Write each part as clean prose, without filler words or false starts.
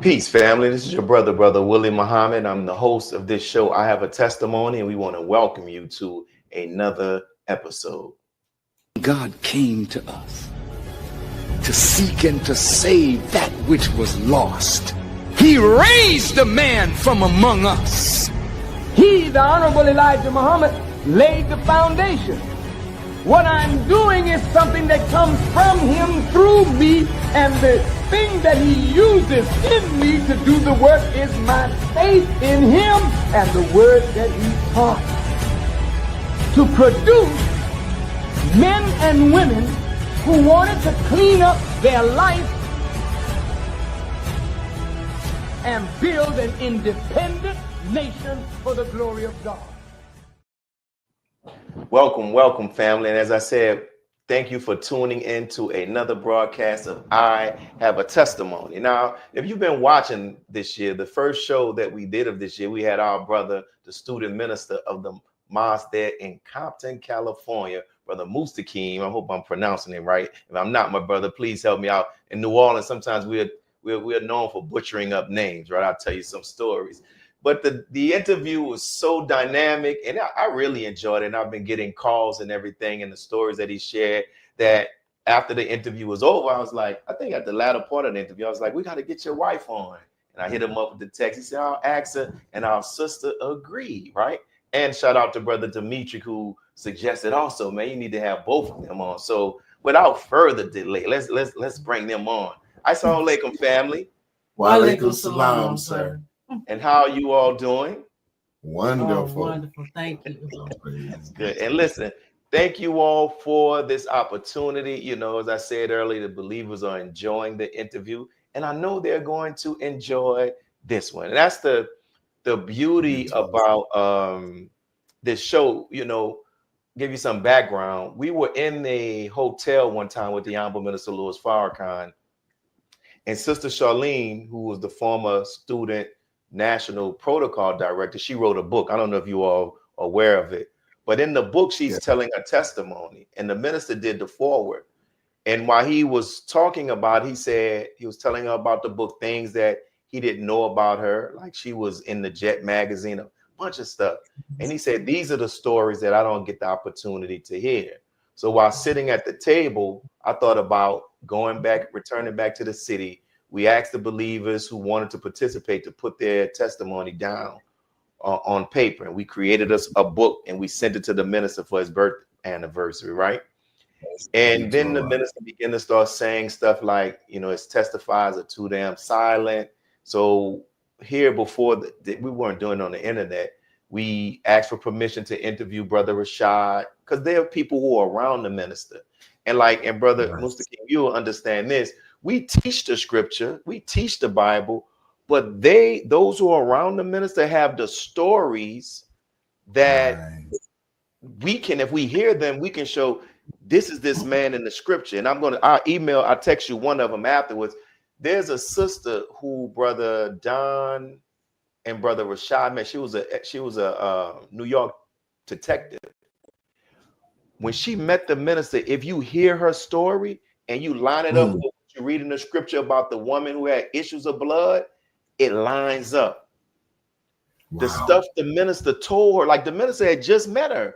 Peace, family. This is your brother Willie Muhammad. I'm the host of this show, I Have a Testimony, and we want to welcome you to another episode. God came to us to seek and to save that which was lost. He raised a man from among us. He, the Honorable Elijah Muhammad, laid the foundation. What I'm doing is something that comes from him through me, and the thing that he uses in me to do the work is my faith in him and the word that he taught. To produce men and women who wanted to clean up their life and build an independent nation for the glory of God. Welcome, family. And as I said, thank you for tuning in to another broadcast of I Have a Testimony. Now, if you've been watching this year, the first show that we did of this year, we had our brother, the student minister of the mosque there in Compton, California, Brother Mustaqim. I hope I'm pronouncing it right. If I'm not, my brother, please help me out. In New Orleans, sometimes we're known for butchering up names, right? I'll tell you some stories. But the interview was so dynamic, and I really enjoyed it. And I've been getting calls and everything, and the stories that he shared, that after the interview was over, I was like, I think at the latter part of the interview, I was like, we got to get your wife on. And I hit him up with the text. He said, I'll ask her, and our sister agreed, right? And shout out to Brother Dimitri, who suggested also, man, you need to have both of them on. So without further delay, let's bring them on. Assalamu alaikum, family. Wa alaikum salam, sir. And how are you all doing? Wonderful. Oh, wonderful. Thank you. That's good. And listen, thank you all for this opportunity. You know, as I said earlier, the believers are enjoying the interview, and I know they're going to enjoy this one. And that's the beauty about this show. You know, give you some background. We were in a hotel one time with the Honorable Minister Louis Farrakhan, and Sister Charlene, who was the former student National Protocol Director, she wrote a book. I don't know if you all are aware of it, but in the book, she's telling a testimony, and the minister did the foreword. And while he was talking about, he said he was telling her about the book, things that he didn't know about her, like she was in the Jet magazine, a bunch of stuff. And he said, these are the stories that I don't get the opportunity to hear. So while sitting at the table, I thought about returning back to the city. We asked the believers who wanted to participate to put their testimony down on paper. And we created us a book, and we sent it to the minister for his birth anniversary, right? And then the minister began to start saying stuff like, you know, his testifiers are too damn silent. So here before, we weren't doing it on the internet. We asked for permission to interview Brother Rashad, because there are people who are around the minister. And Brother Mustaqim, you will understand this. We teach the scripture, we teach the Bible, but those who are around the minister have the stories that we can, if we hear them, we can show this is this man in the scripture. And I'll text you one of them afterwards. There's a sister who Brother Don and Brother Rashad met. She was a New York detective. When she met the minister, if you hear her story and you line it up with what you read in the scripture about the woman who had issues of blood, it lines up. Wow. The stuff the minister told her, like the minister had just met her,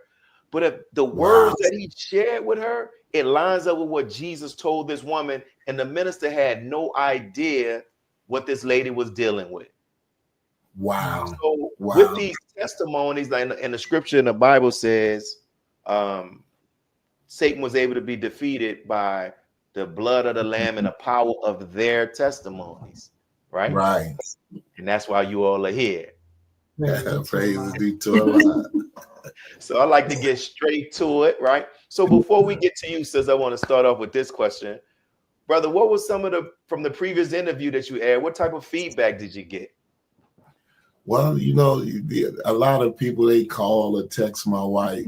but if the words that he shared with her, it lines up with what Jesus told this woman, and the minister had no idea what this lady was dealing with. Wow. So with these testimonies, and the scripture in the Bible says, Satan was able to be defeated by the blood of the Lamb and the power of their testimonies, right? Right. And that's why you all are here. Praise be to Allah. So I like to get straight to it, right? So before we get to you, sis, I want to start off with this question. Brother, what was some of from the previous interview that you aired? What type of feedback did you get? Well, you know, a lot of people, they call or text my wife.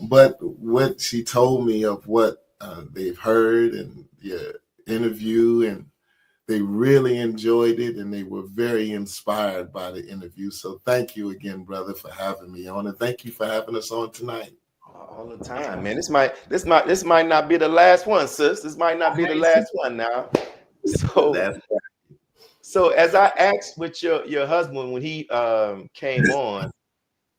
But what she told me of what they've heard and the interview, and they really enjoyed it, and they were very inspired by the interview. So thank you again, brother, for having me on, and thank you for having us on tonight. All the time, man. This might not be the last one, sis. This might not be the last one now. So, so as I asked with your husband when he came on,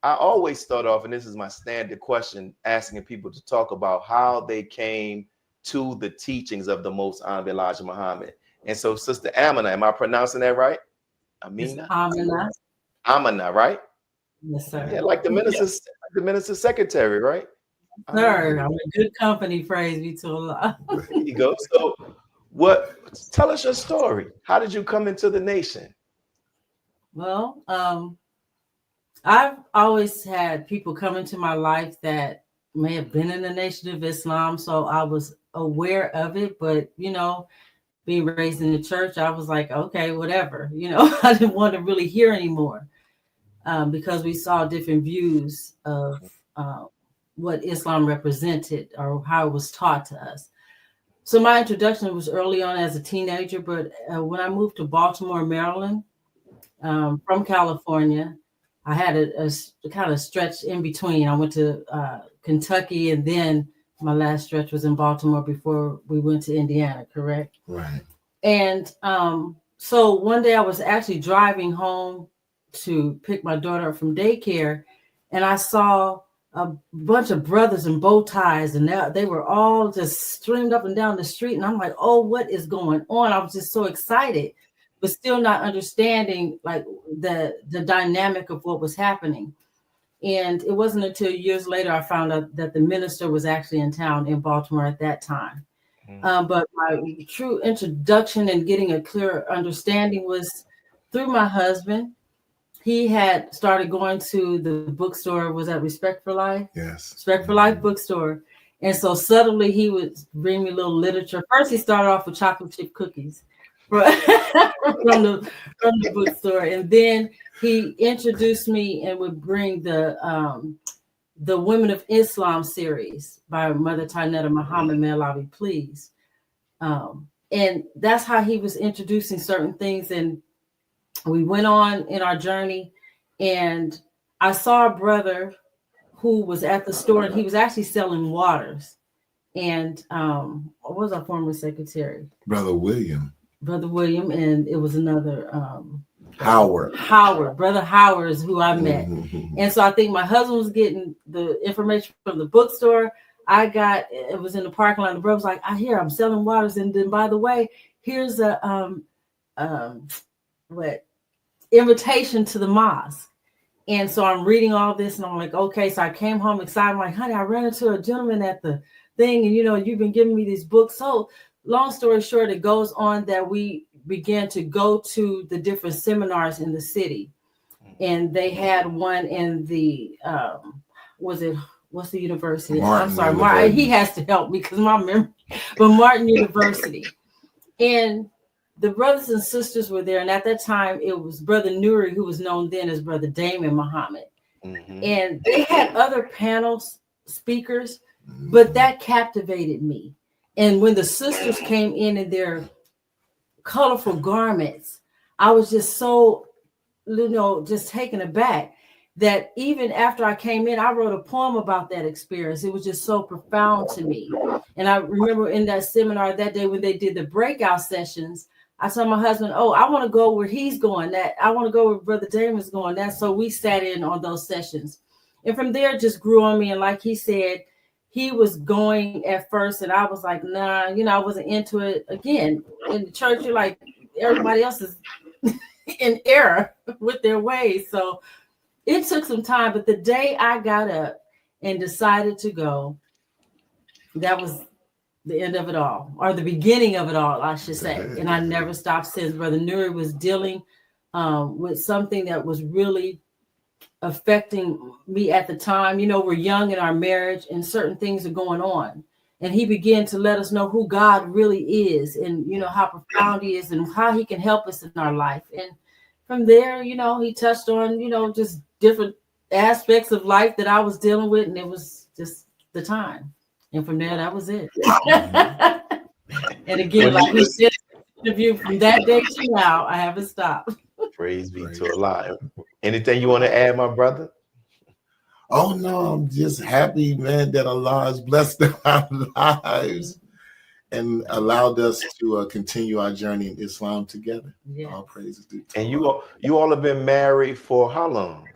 I always start off, and this is my standard question, asking people to talk about how they came to the teachings of the Most Honorable Elijah Muhammad. And so, Sister Aminah, am I pronouncing that right? Aminah? Aminah, right? Yes, sir. Yeah, like the minister's secretary, right? Sir, I'm a good company, praise be to Allah. There you go. So tell us your story. How did you come into the nation? Well, I've always had people come into my life that may have been in the Nation of Islam, so I was aware of it, but being raised in the church, I was like, okay, whatever, I didn't want to really hear anymore, because we saw different views of what Islam represented or how it was taught to us. So my introduction was early on as a teenager, but when I moved to Baltimore, Maryland, from California, I had a kind of stretch in between. I went to Kentucky, and then my last stretch was in Baltimore before we went to Indiana, correct? Right. And so one day I was actually driving home to pick my daughter up from daycare, and I saw a bunch of brothers in bow ties, and they were all just streamed up and down the street. And I'm like, oh, what is going on? I was just so excited, but still not understanding like the dynamic of what was happening. And it wasn't until years later I found out that the minister was actually in town in Baltimore at that time. But my true introduction and getting a clear understanding was through my husband. He had started going to the bookstore, was that Respect for Life? Yes. Respect for Life bookstore. And so subtly he would bring me a little literature. First he started off with chocolate chip cookies from the bookstore. And then he introduced me and would bring the Women of Islam series by Mother Tainetta Muhammad, may Allah be pleased. And that's how he was introducing certain things. And we went on in our journey, and I saw a brother who was at the store, and he was actually selling waters. And what was our former secretary? Brother William, and it was another Howard. Brother Howard is who I met. And so I think my husband was getting the information from the bookstore. It was in the parking lot. The brother was like, I'm selling waters. And then, by the way, here's a invitation to the mosque. And so I'm reading all this, and I'm like, okay. So I came home excited. I'm like, honey, I ran into a gentleman at the thing, and you've been giving me these books. So long story short, it goes on that we began to go to the different seminars in the city. And they had one in the what's the university? Martin, I'm sorry, Martin. He has to help me because my memory, but Martin University. And the brothers and sisters were there. And at that time, it was Brother Nuri, who was known then as Brother Damon Muhammad. And they had other panels, speakers, but that captivated me. And when the sisters came in their colorful garments, I was just so, just taken aback that even after I came in, I wrote a poem about that experience. It was just so profound to me. And I remember in that seminar that day when they did the breakout sessions, I told my husband, I want to go where he's going. That I want to go where Brother Damon's going. So we sat in on those sessions. And from there, it just grew on me. And like he said, he was going at first, and I was like, nah, I wasn't into it. Again, in the church, you're like, everybody else is in error with their ways. So it took some time, but the day I got up and decided to go, that was the end of it all, or the beginning of it all, I should say. And I never stopped since. Brother Nuri was dealing with something that was really affecting me at the time. We're young in our marriage and certain things are going on. And he began to let us know who God really is and, how profound he is and how he can help us in our life. And from there, he touched on, just different aspects of life that I was dealing with. And it was just the time. And from there, that was it. And again, like we said, interview from that day to now, I haven't stopped. Praise be to Allah. Anything you want to add, my brother? Oh, no, I'm just happy, man, that Allah has blessed our lives. and allowed us to continue our journey in Islam together. Yeah. All praises due to And Allah. you all have been married for how long?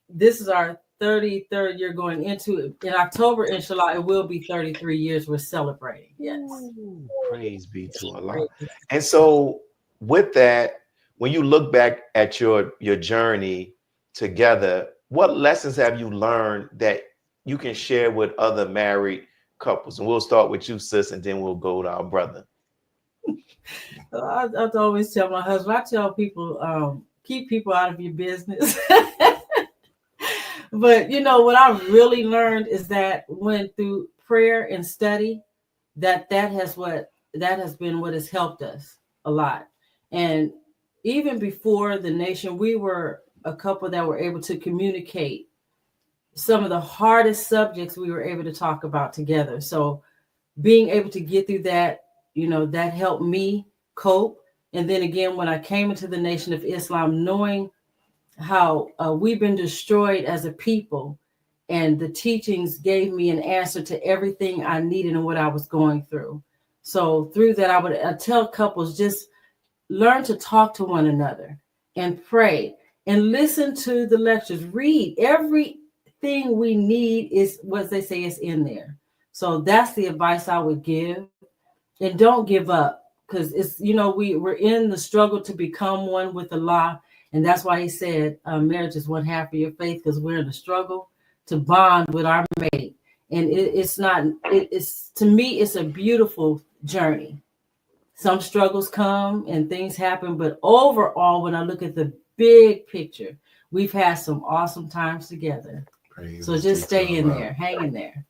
This is our 33rd year going into it. In October, inshallah, it will be 33 years we're celebrating. Yes. Ooh, praise be to Allah. And so with that, when you look back at your journey together, what lessons have you learned that you can share with other married couples? And we'll start with you, sis, and then we'll go to our brother. I always tell my husband, I tell people, keep people out of your business. But you know what I really learned is that when through prayer and study, that has been what has helped us a lot. And even before the nation, we were a couple that were able to communicate some of the hardest subjects we were able to talk about together. So being able to get through that, you know, that helped me cope. And then again, when I came into the Nation of Islam, knowing how we've been destroyed as a people, and the teachings gave me an answer to everything I needed and what I was going through. So through that, I tell couples, just learn to talk to one another and pray and listen to the lectures. Read. Everything we need is what they say is in there. So that's the advice I would give. And don't give up, because it's, you know, we're in the struggle to become one with Allah. And that's why he said marriage is one half of your faith, because we're in a struggle to bond with our mate. And it's to me, it's a beautiful journey. Some struggles come and things happen, but overall, when I look at the big picture, we've had some awesome times together. Praise So just stay in there, hang in there.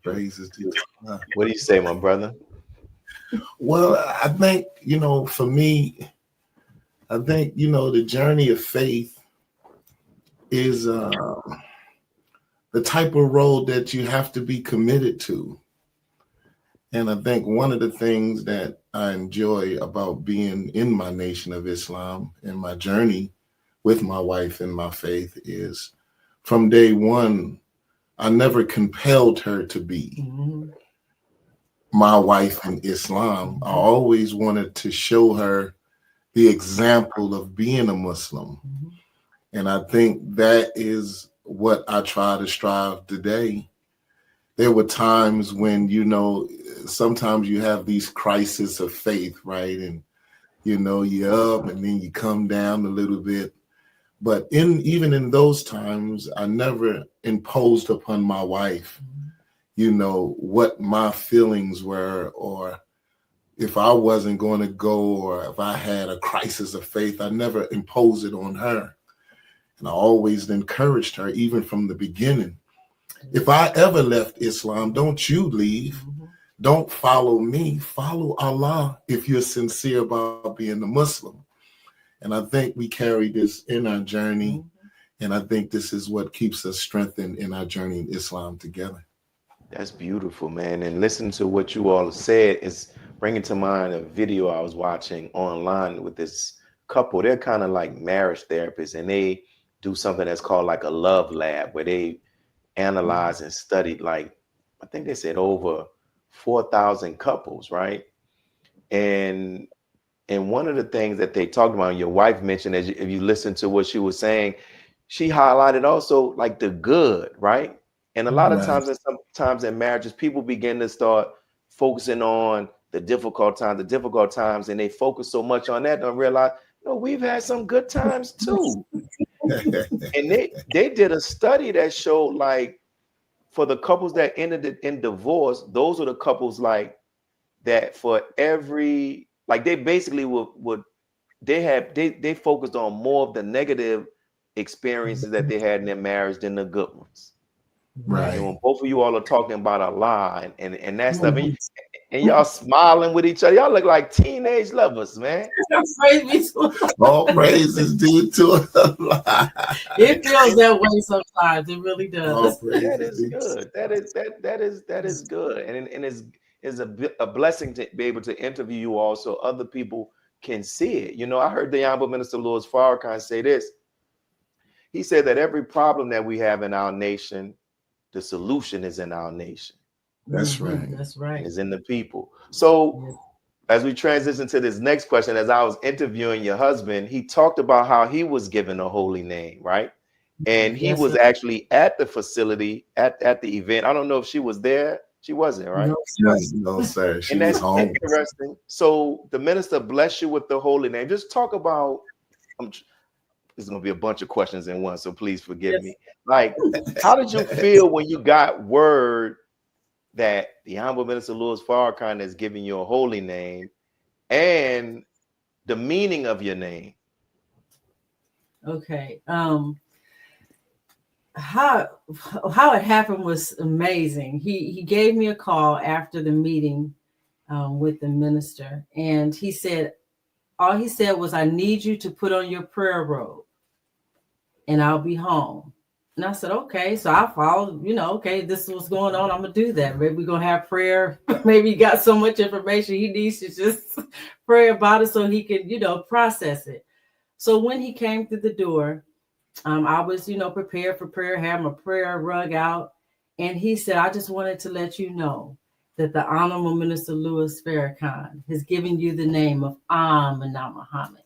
Praises to Allah. What do you say, my brother? Well, I think, you know, for me, I think, you know, the journey of faith is the type of road that you have to be committed to. And I think one of the things that I enjoy about being in my Nation of Islam and my journey with my wife and my faith is from day one, I never compelled her to be my wife in Islam. I always wanted to show her the example of being a Muslim. And I think that is what I try to strive today. There were times when, you know, sometimes you have these crises of faith, right? And, you know, you're up and then you come down a little bit. But even in those times, I never imposed upon my wife, you know, what my feelings were, or if I wasn't going to go, or if I had a crisis of faith, I never imposed it on her. And I always encouraged her, even from the beginning. If I ever left Islam, don't you leave. Don't follow me. Follow Allah if you're sincere about being a Muslim. And I think we carry this in our journey. And I think this is what keeps us strengthened in our journey in Islam together. That's beautiful, man. And listening to what you all said is bringing to mind a video I was watching online with this couple. They're kind of like marriage therapists, and they do something that's called like a love lab, where they analyze and studied, like, I think they said over 4,000 couples, right? And one of the things that they talked about, your wife mentioned, as if you listen to what she was saying, she highlighted also like the good, right? And a lot of times, and sometimes in marriages, people begin to start focusing on the difficult times, and they focus so much on that, don't realize, no, we've had some good times too. And they did a study that showed, like, for the couples that ended in divorce, those are the couples like that for every, like, they basically they focused on more of the negative experiences that they had in their marriage than the good ones. Right. And when both of you all are talking about Allah and that stuff, and y'all smiling with each other, y'all look like teenage lovers, man. All praises due to Allah. It feels that way sometimes. It really does. That is good. That is good. And it's a blessing to be able to interview you all so other people can see it. You know, I heard the Honorable Minister Louis Farrakhan say this. He said that every problem that we have in our nation, the solution is in our nation. That's right. That's right. It's in the people. So as we transition to this next question, as I was interviewing your husband, he talked about how he was given a holy name, right? And he was actually at the facility at the event. I don't know if she was there. She wasn't, right? No, sir. She And was that's home. interesting. So the minister blessed you with the holy name. Just talk about, there's going to be a bunch of questions in one, so please forgive me. Like, how did you feel when you got word that the Honorable Minister Louis Farrakhan is giving you a holy name and the meaning of your name? Okay. How it happened was amazing. He gave me a call after the meeting with the minister, and he said, all he said was, I need you to put on your prayer robe and I'll be home. And I said, okay. So I followed, okay, this is what's going on. I'm going to do that. Maybe we're going to have prayer. Maybe he got so much information he needs to just pray about it so he can, process it. So when he came through the door, I was, prepared for prayer, had my prayer rug out. And he said, I just wanted to let you know that the Honorable Minister Louis Farrakhan has given you the name of Aminah Muhammad.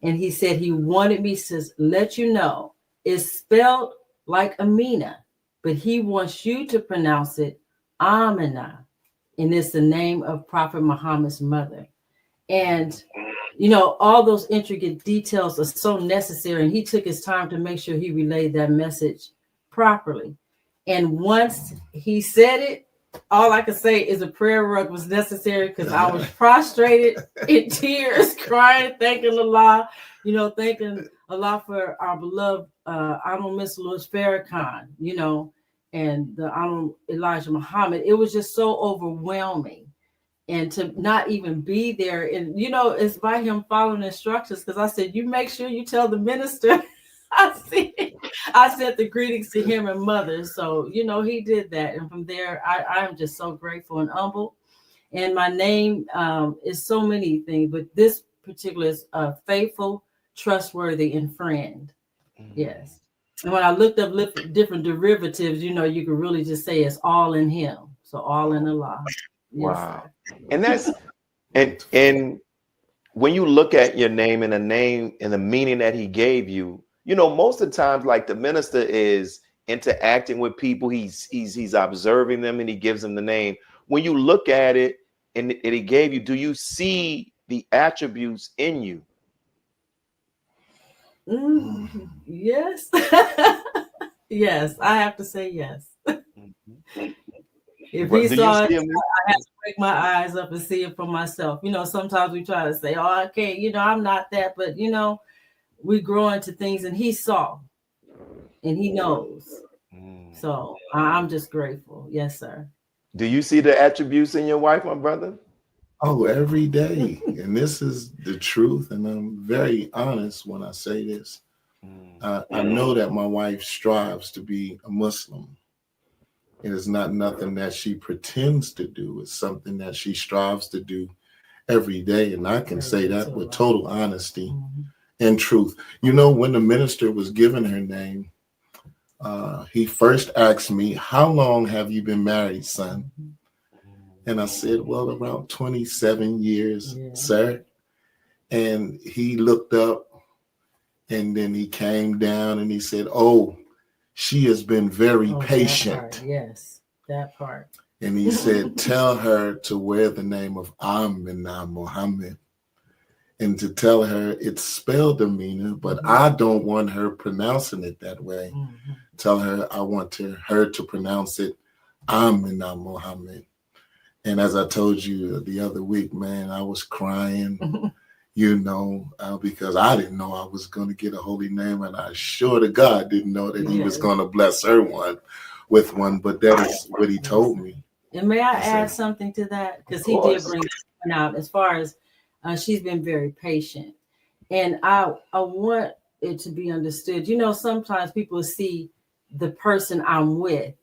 And he said he wanted me to let you know it's spelled like Aminah, but he wants you to pronounce it Aminah. And it's the name of Prophet Muhammad's mother. And, all those intricate details are so necessary. And he took his time to make sure he relayed that message properly. And once he said it, all I could say is a prayer rug was necessary because I was prostrated in tears, crying, thanking Allah, thanking Allah for our beloved Honorable Minister Louis Farrakhan, and the Honorable Elijah Muhammad. It was just so overwhelming. And to not even be there, and it's by him following instructions, because I said, you make sure you tell the minister. I sent the greetings to him and mother. So, he did that. And from there, I am just so grateful and humble. And my name is so many things, but this particular is faithful, trustworthy, and friend. Yes. And when I looked up different derivatives, you could really just say it's all in him. So all in Allah. Yes, wow. And that's, and when you look at your name and the name and the meaning that he gave you, most of the times, like, the minister is interacting with people, he's observing them, and he gives them the name. When you look at it and he gave you, do you see the attributes in you? Yes. Yes, I have to say yes. If he saw it, I have to break my eyes up and see it for myself. Sometimes we try to say, oh, I can't, I'm not that, but we grow into things, and he saw and he knows. So I'm just grateful. Yes, sir. Do you see the attributes in your wife, my brother? Oh, every day. And this is the truth. And I'm very honest when I say this. I know that my wife strives to be a Muslim. It is not nothing that she pretends to do. It's something that she strives to do every day. And I can say that with total honesty and truth. When the minister was giving her name, he first asked me, how long have you been married, son? And I said, well, around 27 years, sir. And he looked up, and then he came down and he said, oh, she has been very patient. That part. Yes, that part. And he said, tell her to wear the name of Aminah Muhammad, and to tell her it's spelled Aminah, but I don't want her pronouncing it that way. Tell her I want her to pronounce it Aminah Muhammad. And as I told you the other week, man, I was crying, because I didn't know I was going to get a holy name. And I sure to God didn't know that he was going to bless her with one. But that is what he told me. And may I add something to that? Because he did bring it out as far as she's been very patient. And I want it to be understood. Sometimes people see the person I'm with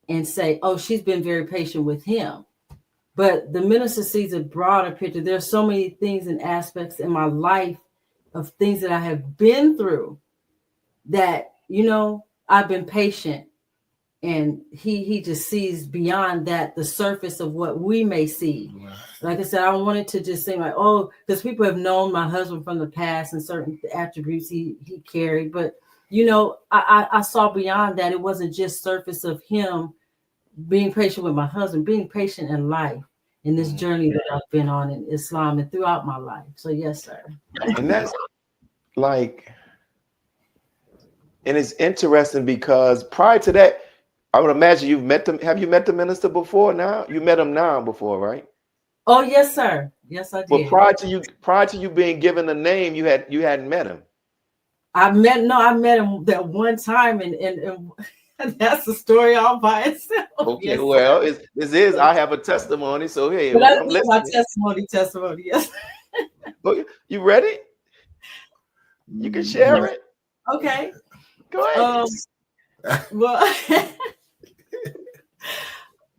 and say, oh, she's been very patient with him. But the minister sees a broader picture. There's so many things and aspects in my life of things that I have been through that, I've been patient And he just sees beyond that, the surface of what we may see. Right. Like I said, I don't want it to just seem like, oh, because people have known my husband from the past and certain attributes he carried. But, you know, I saw beyond that. It wasn't just surface of him being patient with my husband, being patient in life, in this journey that I've been on in Islam and throughout my life. So, yes, sir. And that's like, and it's interesting because prior to that, I would imagine you've met them. Have you met the minister before now? You met him now before, right? Oh, yes, sir. Yes, I did. But prior to you being given a name, you hadn't met him. I met him that one time, and that's a story all by itself. Okay, yes, well, I have a testimony, so hey, but that's my testimony. Yes. Oh, you ready? You can share it. Okay. Go ahead. Well,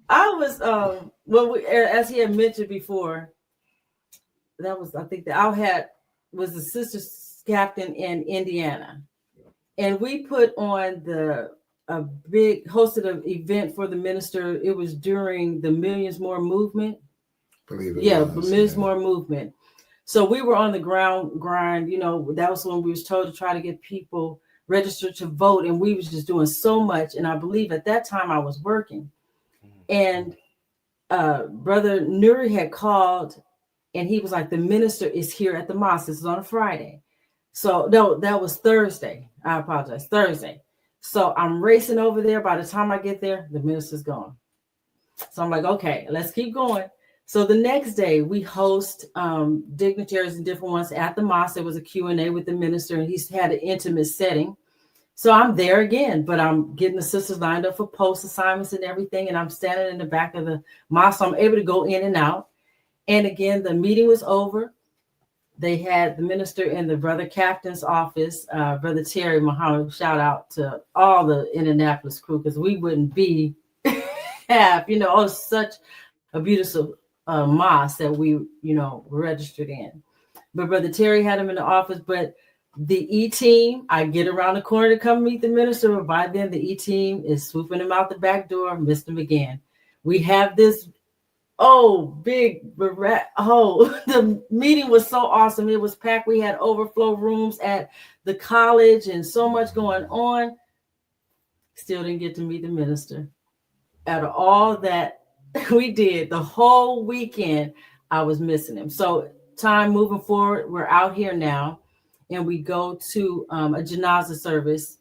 I was as he had mentioned before, that was, I think, was the sisters captain in Indiana, and we put on hosted an event for the minister. It was during the Millions More movement. Millions More movement. So we were on the grind. You know, that was when we was told to try to get people registered to vote, and we was just doing so much. And I believe at that time I was working, and Brother Nuri had called, and he was like, the minister is here at the mosque. This is on a Friday. So no, that was Thursday. I apologize. Thursday. So I'm racing over there. By the time I get there, the minister's gone. So I'm like, okay, let's keep going. So the next day we host dignitaries and different ones at the mosque. There was a Q&A with the minister, and he's had an intimate setting. So I'm there again, but I'm getting the sisters lined up for post assignments and everything. And I'm standing in the back of the mosque. So I'm able to go in and out. And again, the meeting was over. They had the minister in the brother captain's office, Brother Terry Muhammad. Shout out to all the Indianapolis crew, because we wouldn't be half, such a beautiful mosque that we, were registered in. But Brother Terry had him in the office. But the E-team, I get around the corner to come meet the minister, but by then the E-team is swooping him out the back door, missed him again. We have this the meeting was so awesome. It was packed. We had overflow rooms at the college and so much going on. Still didn't get to meet the minister. Out of all that we did the whole weekend, I was missing him. So time moving forward, we're out here now, and we go to a janazah service,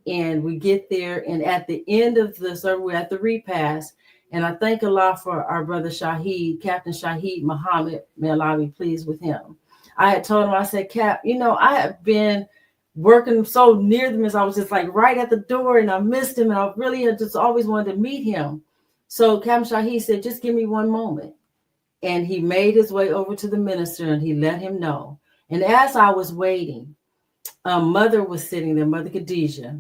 and we get there, and at the end of the service, we're at the repast. And I thank Allah for our brother Shaheed, Captain Shaheed Muhammad. May Allah be pleased with him. I had told him, I said, Cap, I have been working so near them, as I was just like right at the door, and I missed him, and I really had just always wanted to meet him. So Captain Shaheed said, just give me one moment. And he made his way over to the minister, and he let him know. And as I was waiting, mother was sitting there, Mother Khadijah,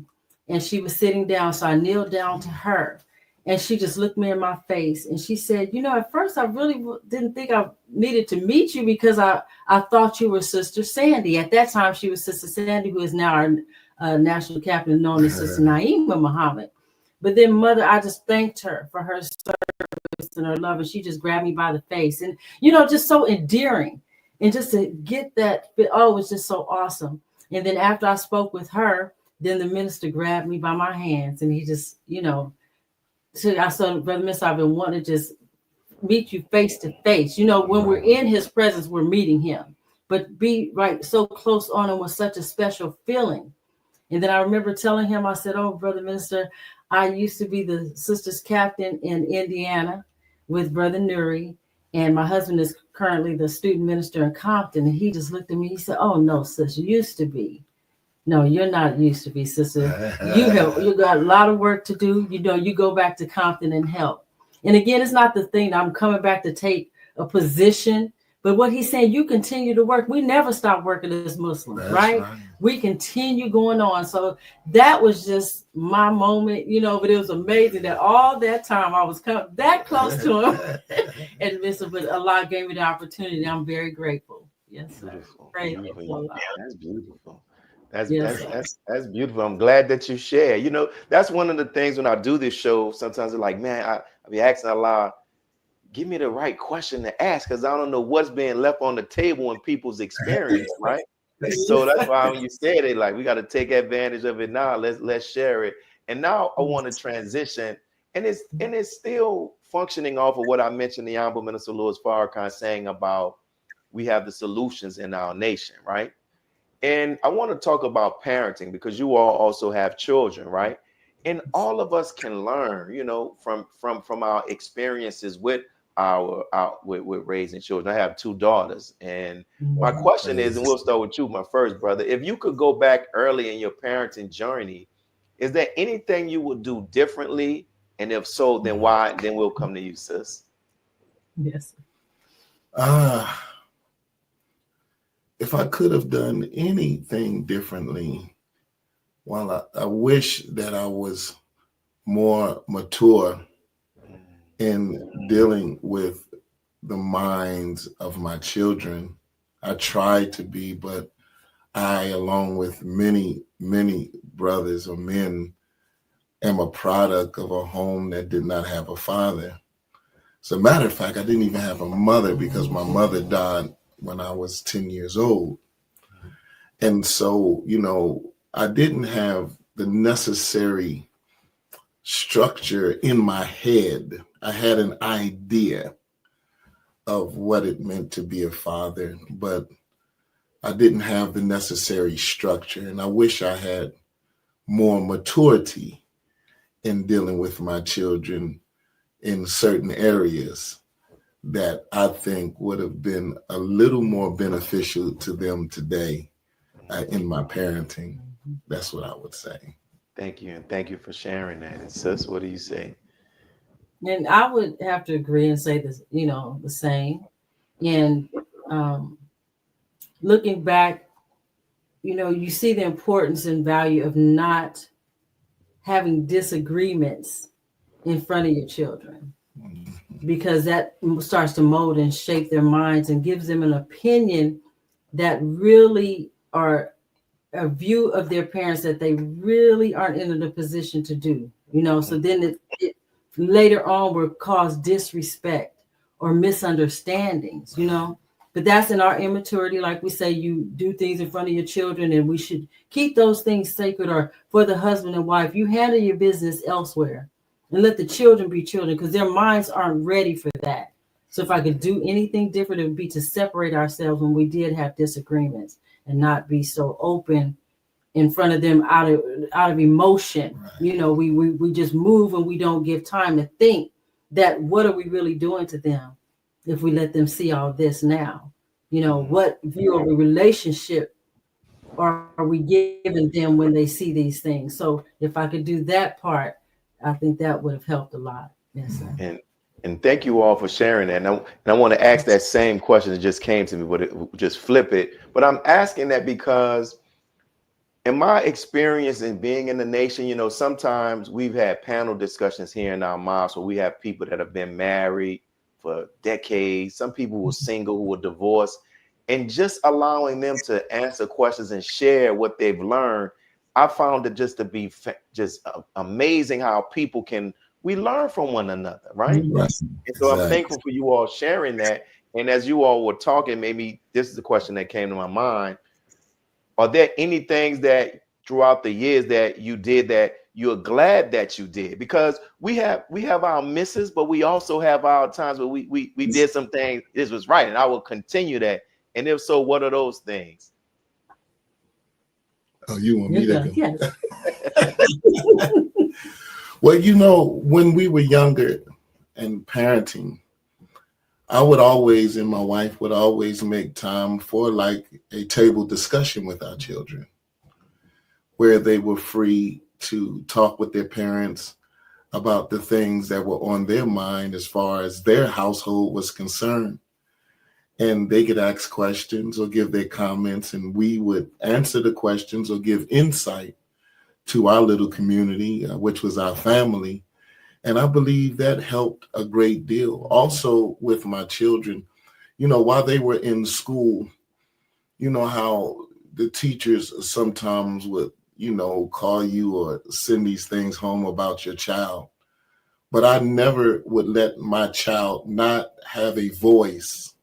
and she was sitting down. So I kneeled down to her. And she just looked me in my face, and she said, at first I really didn't think I needed to meet you, because I thought you were Sister Sandy. At that time, she was Sister Sandy, who is now our national captain, known as Sister Naima Muhammad. But then Mother, I just thanked her for her service and her love, and she just grabbed me by the face. And, just so endearing. And just to get that, it was just so awesome. And then after I spoke with her, then the minister grabbed me by my hands, and he just, so I said, Brother Minister, I've been wanting to just meet you face to face. When we're in his presence, we're meeting him. But be right so close on him was such a special feeling. And then I remember telling him, I said, oh, Brother Minister, I used to be the sisters captain in Indiana with Brother Nuri. And my husband is currently the student minister in Compton. And he just looked at me. He said, oh, no, sis, you used to be. No, you're not used to be, sister. You got a lot of work to do. You go back to Compton and help. And again, it's not the thing I'm coming back to take a position, but what he's saying, you continue to work. We never stop working as Muslims, right? We continue going on. So that was just my moment, but it was amazing that all that time I was that close to him. And but Allah gave me the opportunity. I'm very grateful. Yes, sir. Beautiful. That's beautiful. That's beautiful. I'm glad that you share. You know, that's one of the things when I do this show. Sometimes it's like, man, I be asking a lot. Give me the right question to ask because I don't know what's being left on the table in people's experience, right? So that's why when you said it, like we got to take advantage of it now. Let's share it. And now I want to transition, and it's still functioning off of what I mentioned the Honorable Minister Louis Farrakhan saying about we have the solutions in our nation, right? And I want to talk about parenting because you all also have children, right? And all of us can learn, you know, from our experiences with with raising children. I have 2 daughters, and my question is, and we'll start with you, my first brother. If you could go back early in your parenting journey, is there anything you would do differently? And if so, then why? Then we'll come to you, sis. Yes. If I could have done anything differently, well, I wish that I was more mature in dealing with the minds of my children. I tried to be, but I, along with many, many brothers or men, am a product of a home that did not have a father. As a matter of fact, I didn't even have a mother because my mother died when I was 10 years old. And so, you know, I didn't have the necessary structure in my head. I had an idea of what it meant to be a father, but I didn't have the necessary structure. And I wish I had more maturity in dealing with my children in certain areas that I think would have been a little more beneficial to them today in my parenting. That's what I would say. Thank you. And thank you for sharing that. And sis, what do you say? And I would have to agree and say this, you know, the same. And looking back, you know, you see the importance and value of not having disagreements in front of your children, because that starts to mold and shape their minds and gives them an opinion that really are a view of their parents that they really aren't in a position to do, you know. So then it later on will cause disrespect or misunderstandings, you know. But that's in our immaturity. Like we say, you do things in front of your children, and we should keep those things sacred. Or for the husband and wife, you handle your business elsewhere and let the children be children, because their minds aren't ready for that. So if I could do anything different, it would be to separate ourselves when we did have disagreements and not be so open in front of them out of emotion. Right. You know, we just move and we don't give time to think that what are we really doing to them if we let them see all this now? You know, what view of a relationship are we giving them when they see these things? So if I could do that part, I think that would have helped a lot. Yes, sir. And thank you all for sharing that. And I want to ask that same question that just came to me, but just flip it. But I'm asking that because in my experience in being in the nation, you know, sometimes we've had panel discussions here in our mosque where we have people that have been married for decades. Some people who were single, who were divorced, and just allowing them to answer questions and share what they've learned. I found it just to be just amazing how people we learn from one another, right? Right. And so I'm thankful for you all sharing that. And as you all were talking, maybe this is the question that came to my mind. Are there any things that throughout the years that you did that you're glad that you did? Because we have our misses, but we also have our times where we did some things, this was right, and I will continue that. And if so, what are those things? Oh, you want me to go? Yes. Well, you know, when we were younger and parenting, I would always, and my wife would always make time for like a table discussion with our children, where they were free to talk with their parents about the things that were on their mind as far as their household was concerned. And they could ask questions or give their comments, and we would answer the questions or give insight to our little community, which was our family. And I believe that helped a great deal. Also with my children, you know, while they were in school, you know how the teachers sometimes would, call you or send these things home about your child. But I never would let my child not have a voice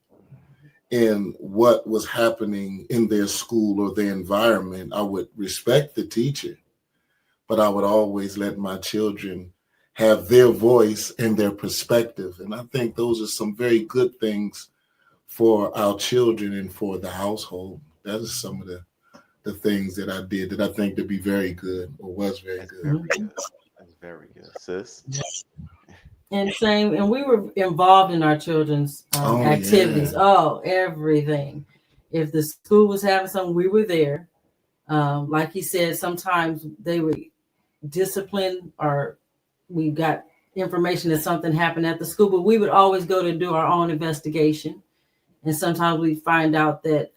in what was happening in their school or their environment. I would respect the teacher, but I would always let my children have their voice and their perspective. And I think those are some very good things for our children and for the household. That is some of the things that I did that I think to be very good, or was very good. Very good. That's very good, sis. And we were involved in our children's activities. Yeah. Oh, everything. If the school was having something, we were there. Like he said, sometimes they would discipline, or we got information that something happened at the school, but we would always go to do our own investigation. And sometimes we find out that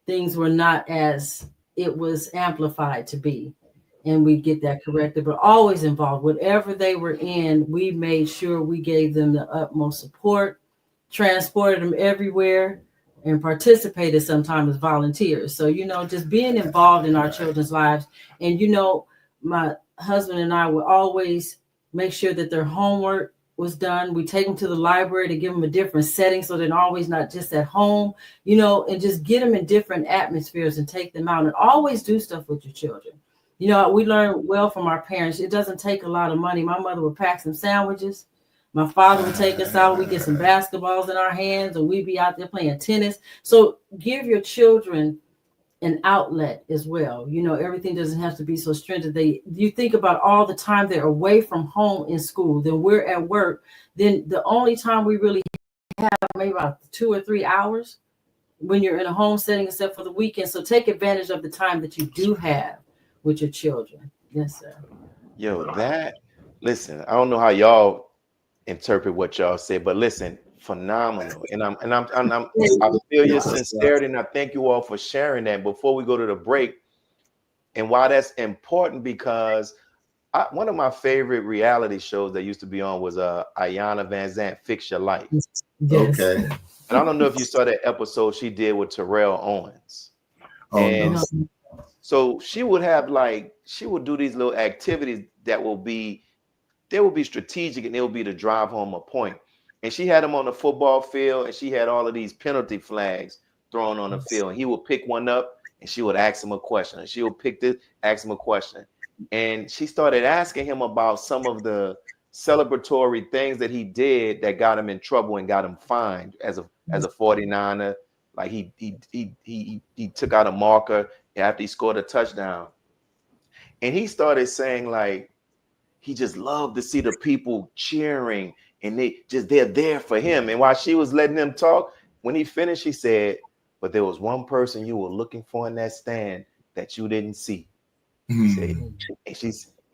things were not as it was amplified to be. And we get that corrected, but always involved. Whatever they were in, we made sure we gave them the utmost support, transported them everywhere, and participated sometimes as volunteers. So, just being involved in our children's lives. And, my husband and I would always make sure that their homework was done. We take them to the library to give them a different setting so they're always not just at home, and just get them in different atmospheres and take them out, and always do stuff with your children. We learn well from our parents. It doesn't take a lot of money. My mother would pack some sandwiches. My father would take us out. We get some basketballs in our hands, and we'd be out there playing tennis. So give your children an outlet as well. Everything doesn't have to be so stringent. You think about all the time they're away from home in school, then we're at work. Then the only time we really have maybe about 2 or 3 hours when you're in a home setting, except for the weekend. So take advantage of the time that you do have with your children. Yes, sir. Listen, I don't know how y'all interpret what y'all say, but listen, phenomenal. And I feel your sincerity, and I thank you all for sharing that. Before we go to the break, and why that's important, because one of my favorite reality shows that used to be on was Ayanna Van Zant, Fix Your Life. Yes. Okay. And I don't know if you saw that episode she did with Terrell Owens. No. So she would do these little activities that will be strategic, and they will be to drive home a point. And she had him on the football field, and she had all of these penalty flags thrown on the field. And he would pick one up, and she would ask him a question. And she would pick this, ask him a question. And she started asking him about some of the celebratory things that he did that got him in trouble and got him fined as a 49er. Like he took out a marker after he scored a touchdown. And he started saying, like, he just loved to see the people cheering, and they're there for him. And while she was letting him talk, when he finished, he said, but there was one person you were looking for in that stand that you didn't see. He said,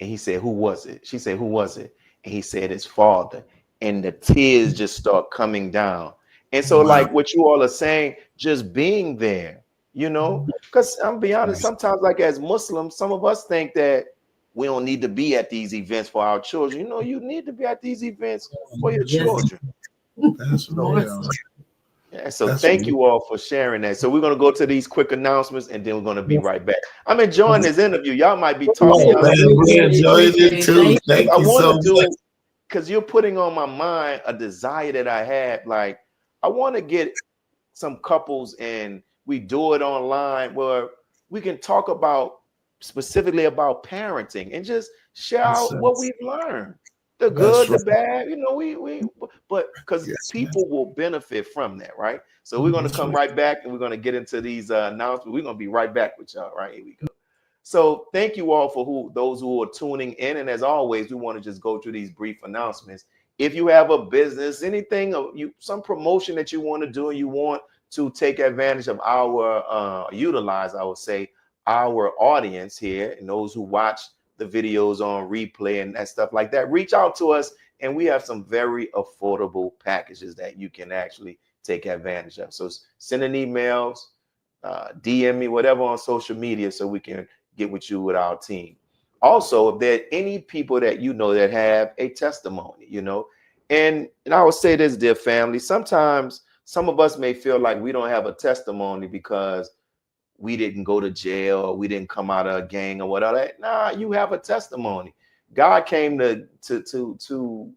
and he said, who was it? She said, who was it? And he said, his father. And the tears just start coming down. And so, like what you all are saying, just being there, because I'm be honest, sometimes, like as Muslims, some of us think that we don't need to be at these events for our children. You need to be at these events for your children. That's real. Yeah, so thank you all for sharing that. So we're going to go to these quick announcements, and then we're going to be right back. I'm enjoying this interview. Y'all might be talking. We enjoyed it too. Thank you so much. Because you're putting on my mind a desire that I had. Like, I want to get some couples, and we do it online where we can talk about specifically about parenting and just share out what we've learned, the good, the bad, but because people will benefit from that, right? So we're going to come right back, and we're going to get into these announcements. We're going to be right back with y'all. Right, here we go. So thank you all for those who are tuning in, and as always, we want to just go through these brief announcements. If you have a business, anything, some promotion that you want to do, and you want to take advantage of utilize, I would say, our audience here and those who watch the videos on replay and that stuff like that, reach out to us, and we have some very affordable packages that you can actually take advantage of. So send an emails, DM me, whatever on social media, so we can get with you with our team. Also, if there are any people that that have a testimony, and I would say this, dear family, sometimes some of us may feel like we don't have a testimony because we didn't go to jail, or we didn't come out of a gang or whatever. Nah, you have a testimony. God came to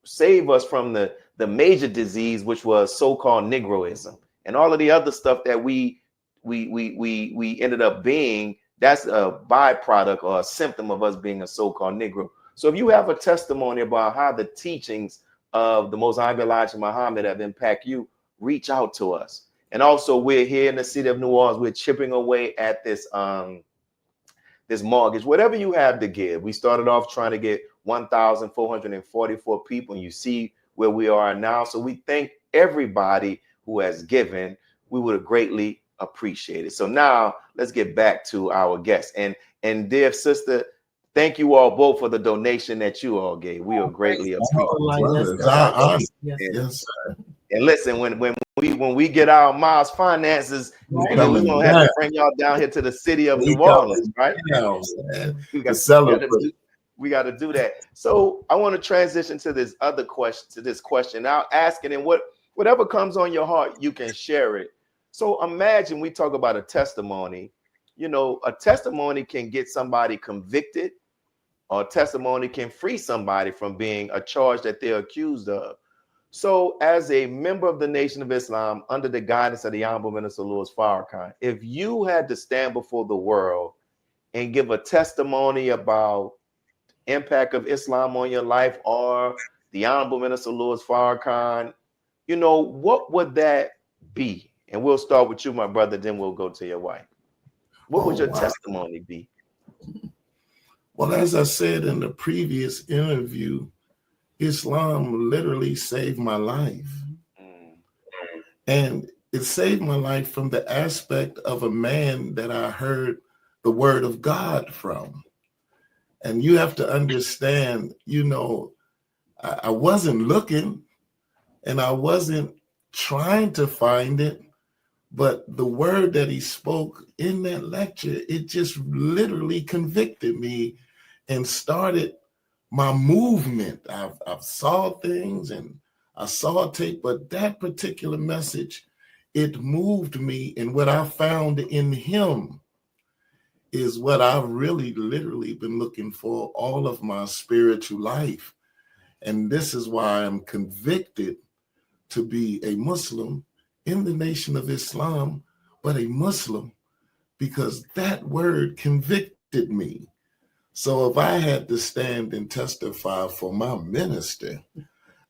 save us from the major disease, which was so-called Negroism, and all of the other stuff that we ended up being. That's a byproduct or a symptom of us being a so-called Negro. So if you have a testimony about how the teachings of the Most High Elijah Muhammad have impacted you, reach out to us. And also, we're here in the city of New Orleans. We're chipping away at this this mortgage. Whatever you have to give. We started off trying to get 1,444 people, and you see where we are now. So we thank everybody who has given. We would have greatly appreciate it. So now let's get back to our guests. And dear sister, thank you all both for the donation that you all gave. We are greatly appreciated. Yes, sir. And listen, when we get our Miles finances, we're gonna have to bring y'all down here to the city of New Orleans, right? We got to do that. So I want to transition to this other question. I'll ask it, and whatever comes on your heart, you can share it. So imagine we talk about a testimony. You know, a testimony can get somebody convicted, or a testimony can free somebody from being a charge that they're accused of. So as a member of the Nation of Islam, under the guidance of the Honorable Minister Louis Farrakhan, if you had to stand before the world and give a testimony about the impact of Islam on your life, or the Honorable Minister Louis Farrakhan, you know, what would that be? And we'll start with you, my brother, then we'll go to your wife. What would your testimony be? Well, as I said in the previous interview, Islam literally saved my life. And it saved my life from the aspect of a man that I heard the word of God from. And you have to understand, you know, I wasn't looking and I wasn't trying to find it, but the word that he spoke in that lecture, it just literally convicted me and started my movement. I've saw things and I saw tape, but that particular message, it moved me. And what I found in him is what I've really literally been looking for all of my spiritual life. And this is why I'm convicted to be a Muslim in the Nation of Islam, but a Muslim, because that word convicted me. So if I had to stand and testify for my minister,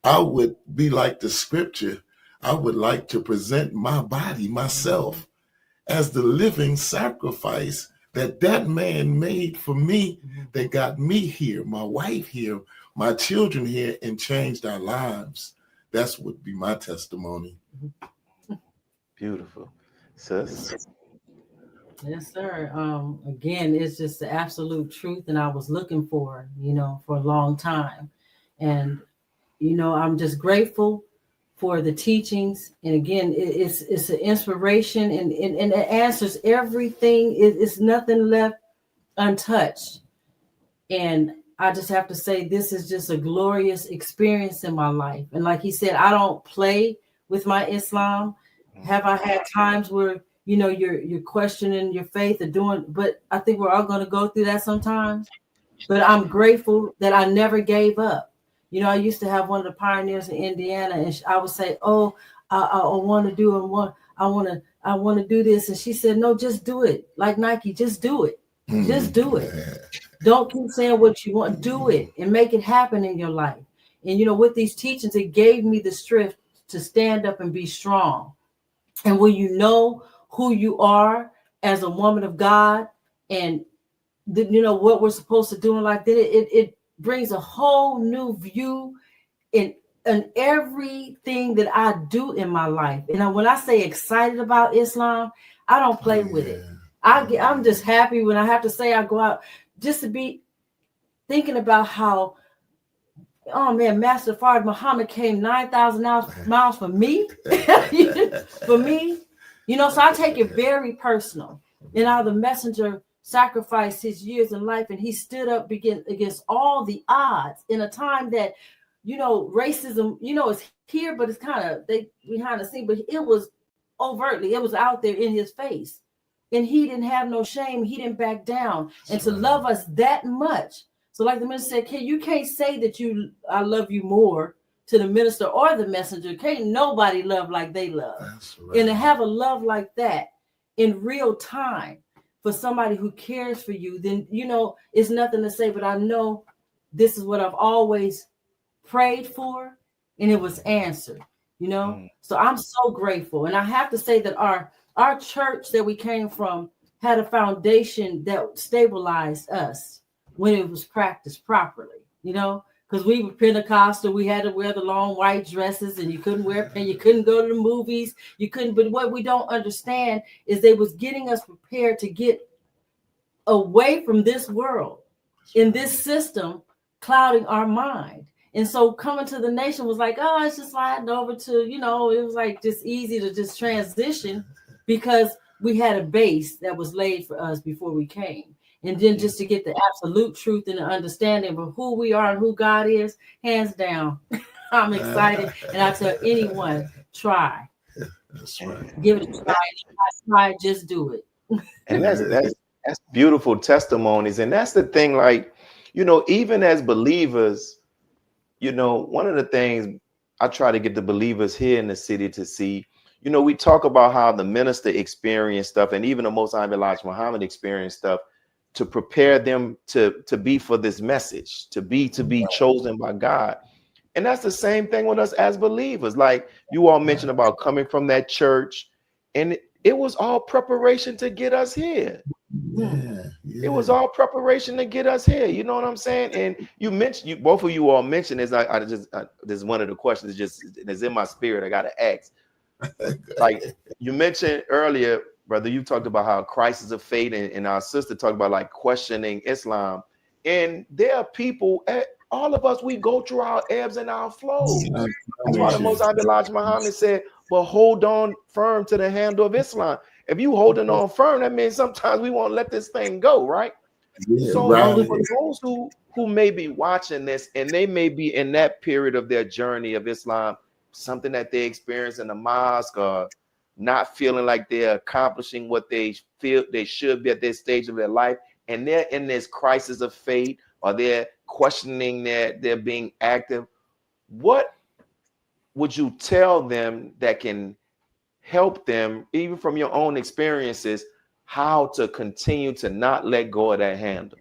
I would be like the scripture. I would like to present my body, myself, as the living sacrifice that man made for me, that got me here, my wife here, my children here, and changed our lives. That's what would be my testimony. Beautiful. Sis? Yes, sir. Again, it's just the absolute truth, and I was looking for, you know, for a long time. And, you know, I'm just grateful for the teachings. And again, it's an inspiration, and it answers everything. It's nothing left untouched. And I just have to say, this is just a glorious experience in my life. And like he said, I don't play with my Islam. Have I had times where, you know, you're questioning your faith or doing, but I think we're all going to go through that sometimes. But I'm grateful that I never gave up. You know, I used to have one of the pioneers in Indiana, and I would say, "Oh, I want to do it. I want to do this," and she said, "No, just do it. Like Nike, just do it. Just do it. Don't keep saying what you want. Do it and make it happen in your life." And you know, with these teachings, it gave me the strength to stand up and be strong. And when you know who you are as a woman of God, and you know what we're supposed to do in life, then it brings a whole new view in everything that I do in my life. And when I say excited about Islam, I don't play with it. I'm just happy when I have to say I go out just to be thinking about how, oh man, Master Fard Muhammad came 9,000 miles for me, for me, you know. So I take it very personal. And how the messenger sacrificed his years in life, and he stood up against all the odds in a time that, you know, racism, you know, is here, but it's kind of behind the scene, but it was overtly, it was out there in his face. And he didn't have no shame. He didn't back down. And to love us that much. So like the minister said, you can't say that I love you more to the minister or the messenger. Can't nobody love like they love. Right. And to have a love like that in real time for somebody who cares for you, then, it's nothing to say, but I know this is what I've always prayed for, and it was answered, So I'm so grateful. And I have to say that our church that we came from had a foundation that stabilized us when it was practiced properly, because we were Pentecostal. We had to wear the long white dresses, and you couldn't wear pants. You couldn't go to the movies. You couldn't. But what we don't understand is they was getting us prepared to get away from this world in this system clouding our mind. And so coming to the nation was like, oh, it's just sliding over to, it was like just easy to just transition because we had a base that was laid for us before we came. And then just to get the absolute truth and the understanding of who we are and who God is, hands down, I'm excited. And I tell anyone, try. That's right. Give it a try. Try, just do it. And that's beautiful testimonies. And that's the thing, like, even as believers, one of the things I try to get the believers here in the city to see, we talk about how the minister experienced stuff, and even the Most High Elijah Muhammad experienced stuff to prepare them to be for this message, to be chosen by God. And that's the same thing with us as believers. Like you all mentioned about coming from that church, and it was all preparation to get us here. Yeah. It was all preparation to get us here. You know what I'm saying? And you mentioned, both of you all mentioned this. This is one of the questions that's in my spirit. I got to ask. Like you mentioned earlier, brother, you talked about how crisis of faith, and our sister talked about like questioning Islam. And there are people, all of us, we go through our ebbs and our flows. That's why the Most High Elijah Muhammad said, but hold on firm to the handle of Islam. If you holding on firm, that means sometimes we won't let this thing go, right? Yeah, so right. For those who may be watching this and they may be in that period of their journey of Islam, something that they experience in the mosque, or not feeling like they're accomplishing what they feel they should be at this stage of their life, and they're in this crisis of faith, or they're questioning they're being active, what would you tell them that can help them, even from your own experiences, how to continue to not let go of that handle?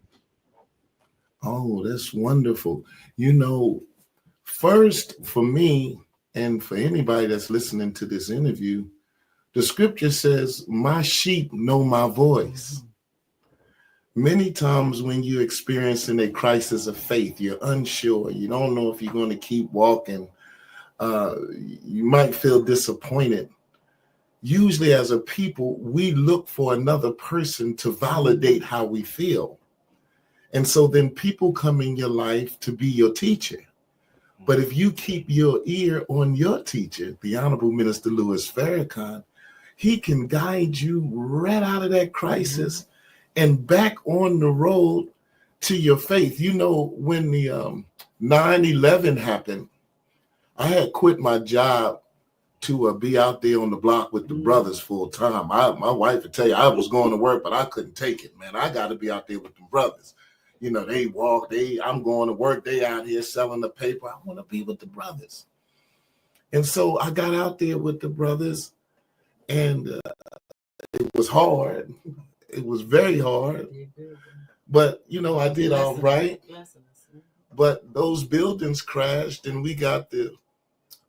Oh, that's wonderful. First, for me, and for anybody that's listening to this interview, the scripture says, my sheep know my voice. Many times when you're experiencing a crisis of faith, you're unsure. You don't know if you're going to keep walking. You might feel disappointed. Usually as a people, we look for another person to validate how we feel. And so then people come in your life to be your teacher. But if you keep your ear on your teacher, the Honorable Minister Louis Farrakhan, he can guide you right out of that crisis and back on the road to your faith. When the 9/11 happened, I had quit my job to be out there on the block with the brothers full time. My wife would tell you I was going to work, but I couldn't take it, man. I got to be out there with the brothers. They walk, I'm going to work. They out here selling the paper. I want to be with the brothers. And so I got out there with the brothers, and it was hard. It was very hard. But, I did all right. But those buildings crashed, and we got the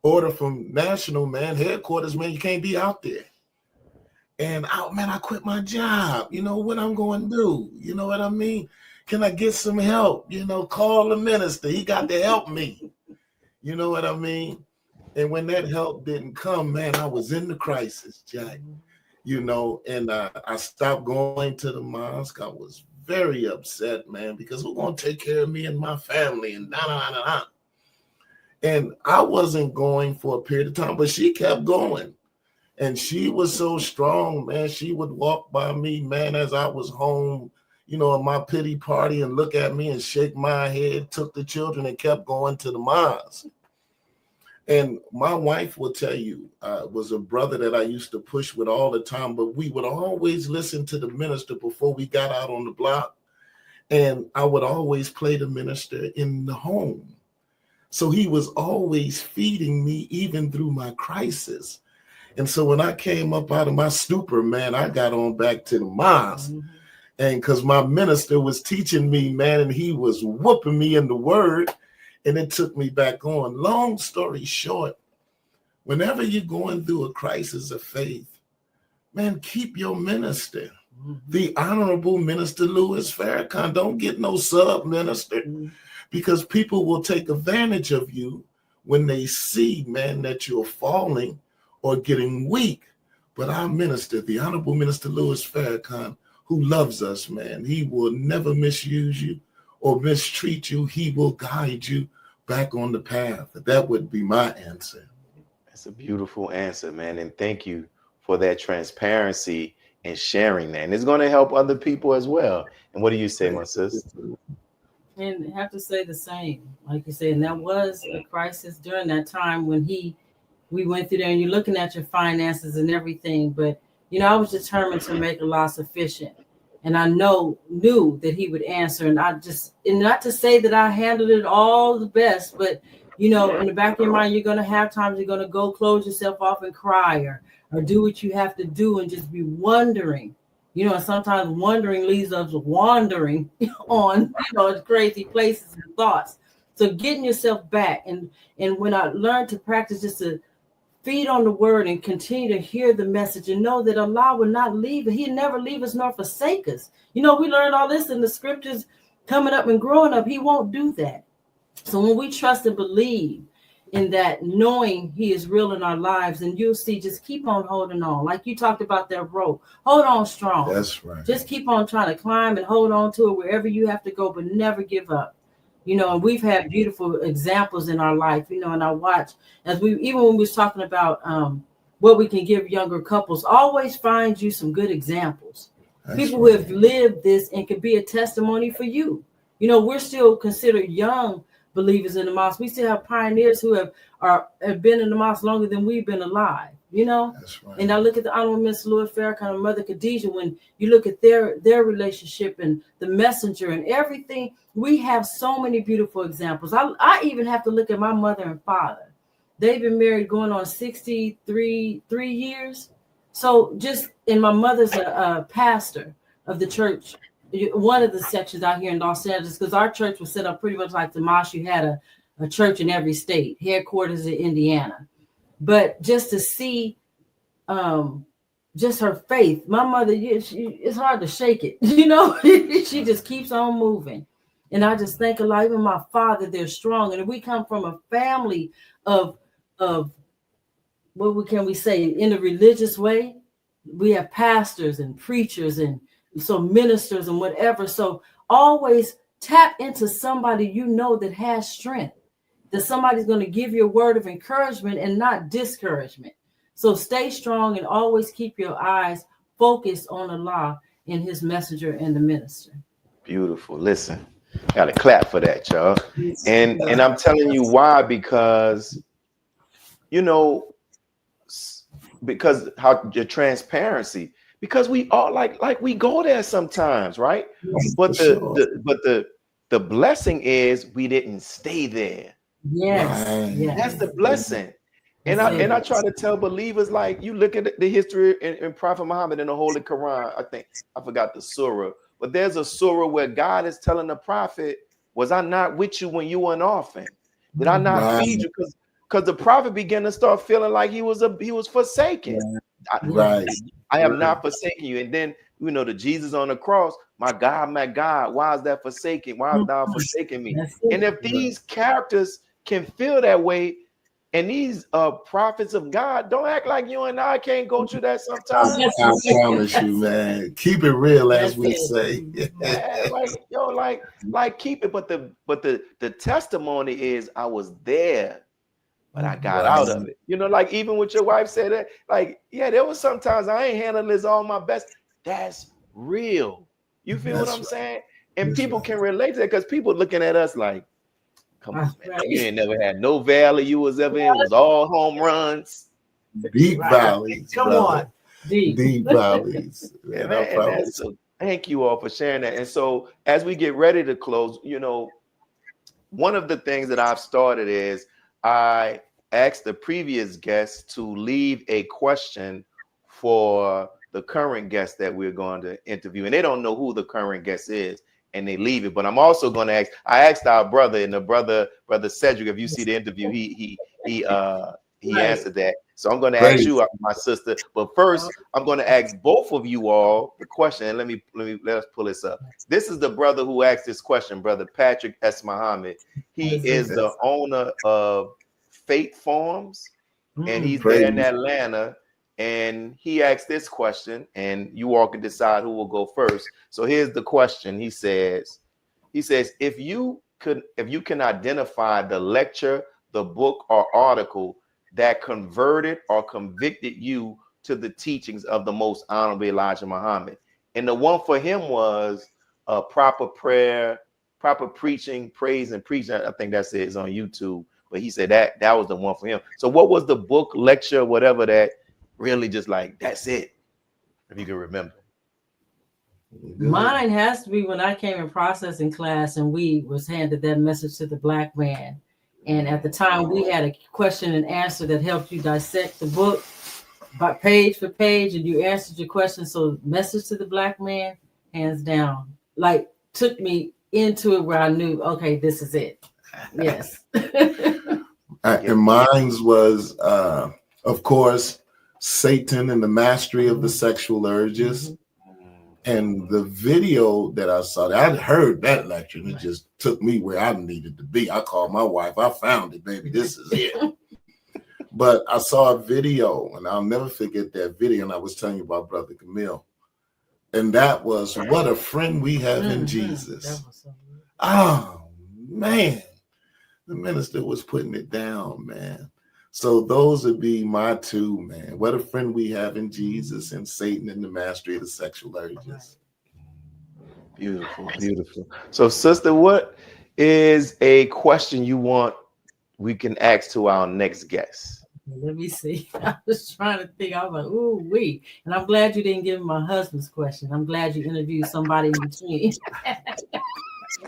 order from national, headquarters, you can't be out there. And I quit my job. What I'm going to do? You know what I mean? Can I get some help? Call the minister. He got to help me. You know what I mean? And when that help didn't come, I was in the crisis, Jack. And I stopped going to the mosque. I was very upset, man, because who's going to take care of me and my family and da. And I wasn't going for a period of time, but she kept going. And she was so strong, man. She would walk by me, man, as I was home, at my pity party, and look at me and shake my head, took the children and kept going to the mosque. And my wife will tell you, was a brother that I used to push with all the time, but we would always listen to the minister before we got out on the block. And I would always play the minister in the home. So he was always feeding me even through my crisis. And so when I came up out of my stupor, man, I got on back to the mosque. Mm-hmm. And because my minister was teaching me, man, and he was whooping me in the word, and it took me back on. Long story short, whenever you're going through a crisis of faith, man, keep your minister. Mm-hmm. The Honorable Minister Louis Farrakhan. Don't get no sub-minister, because people will take advantage of you when they see, man, that you're falling or getting weak. But our minister, the Honorable Minister Louis Farrakhan, who loves us, man, he will never misuse you or mistreat you. He will guide you back on the path. That would be my answer. That's a beautiful answer, man. And thank you for that transparency and sharing that. And it's going to help other people as well. And what do you say, my sis? And I have to say the same, like you said, and that was a crisis during that time when we went through there, and you're looking at your finances and everything. But, I was determined to make Allah sufficient. And I knew that he would answer. And not to say that I handled it all the best, but, in the back of your mind, you're going to have times you're going to go close yourself off and cry or do what you have to do and just be wondering. And sometimes wondering leads us wandering on, crazy places and thoughts. So getting yourself back. And when I learned to practice just to feed on the word and continue to hear the message and know that Allah will not leave us. He'll never leave us nor forsake us. We learned all this in the scriptures coming up and growing up. He won't do that. So when we trust and believe in that, knowing he is real in our lives, and you'll see, just keep on holding on. Like you talked about that rope. Hold on strong. That's right. Just keep on trying to climb and hold on to it wherever you have to go, but never give up. And we've had beautiful examples in our life, and I watch even when we was talking about what we can give younger couples, always find you some good examples. That's people who have lived this and can be a testimony for you. We're still considered young believers in the mosque. We still have pioneers who have been in the mosque longer than we've been alive, That's right. And I look at the Honorable Minister Louis Farrakhan and Mother Khadijah, when you look at their relationship and the messenger and everything, we have so many beautiful examples. I even have to look at my mother and father. They've been married going on 63 years. So and my mother's a pastor of the church, one of the sections out here in Los Angeles, because our church was set up pretty much like the mosque. You had a church in every state, headquarters in Indiana. But just to see just her faith, my mother, it's hard to shake it, she just keeps on moving. And I just think a lot, even my father, they're strong. And if we come from a family of what can we say, in a religious way, we have pastors and preachers and so ministers and whatever. So always tap into somebody that has strength, that somebody's going to give you a word of encouragement and not discouragement. So stay strong and always keep your eyes focused on Allah and his messenger and the minister. Beautiful. Listen, got to clap for that, y'all. And I'm telling you why, because, because how your transparency, because we all like we go there sometimes, right? But the blessing is we didn't stay there. Yes, right? Yes. That's the blessing. And I try to tell believers, like, you look at the history in Prophet Muhammad in the Holy Quran. I forgot the surah, but there's a surah where God is telling the prophet, "Was I not with you when you were an orphan? Did I not feed you?" Because the prophet began to start feeling like he was forsaken. Right. I have not forsaken you. And then the Jesus on the cross, my God, why is that forsaken? Why have thou forsaken me? And if these characters can feel that way, and these prophets of God, don't act like you and I can't go through that sometimes. I promise you, man. Keep it real, as we say. like keep it. But the testimony is, I was there, but I got out of it. Like even with your wife said that, there was sometimes I ain't handling this all my best. That's real. You feel what I'm saying? And people can relate to that, because people looking at us like, Come on, man. Right. You ain't never had no valley you was ever in. It was all home runs. Deep valleys. Come brother. on. Deep valleys. And that's so thank you all for sharing that. And so as we get ready to close, you know, one of the things that I've started is I asked the previous guest to leave a question for the current guest that we're going to interview. And they don't know who the current guest is, and they leave it. But I'm also going to ask, I asked our brother, and the brother Cedric, if you see the interview, he answered that. So I'm going to ask you, my sister. But first, I'm going to ask both of you all the question. And let us pull this up. This is the brother who asked this question, Brother Patrick S. Muhammad. He is the owner of Faith Farms, and he's there in Atlanta. And he asked this question, and you all can decide who will go first. So here's the question. He says, if you can identify the lecture, the book, or article that converted or convicted you to the teachings of the Most Honorable Elijah Muhammad. And the one for him was proper prayer, proper preaching, praise and preaching. I think that's it. It's on YouTube. But he said that was the one for him. So what was the book, lecture, whatever that really just like, that's it, if you can remember? Mine has to be when I came in processing class and we was handed that message to the black man. And at the time we had a question and answer that helped you dissect the book by page for page, and you answered your question. So message to the black man, hands down, like took me into it where I knew, okay, this is it. Yes. And mine's was, of course, Satan and the Mastery of the Sexual Urges. And the video that I saw, I'd heard that lecture, and it just took me where I needed to be. I called my wife. I found it, baby. This is it. But I saw a video, and I'll never forget that video. And I was telling you about Brother Camille. And that was, what a friend we have in Jesus. Oh, man. The minister was putting it down, man. So those would be my two, man. What a friend we have in Jesus, and Satan and the Mastery of the Sexual Urges. Beautiful, beautiful. So, sister, what is a question you want we can ask to our next guest? Let me see. I was trying to think. I was like, ooh, wee. And I'm glad you didn't give me my husband's question. I'm glad you interviewed somebody in between.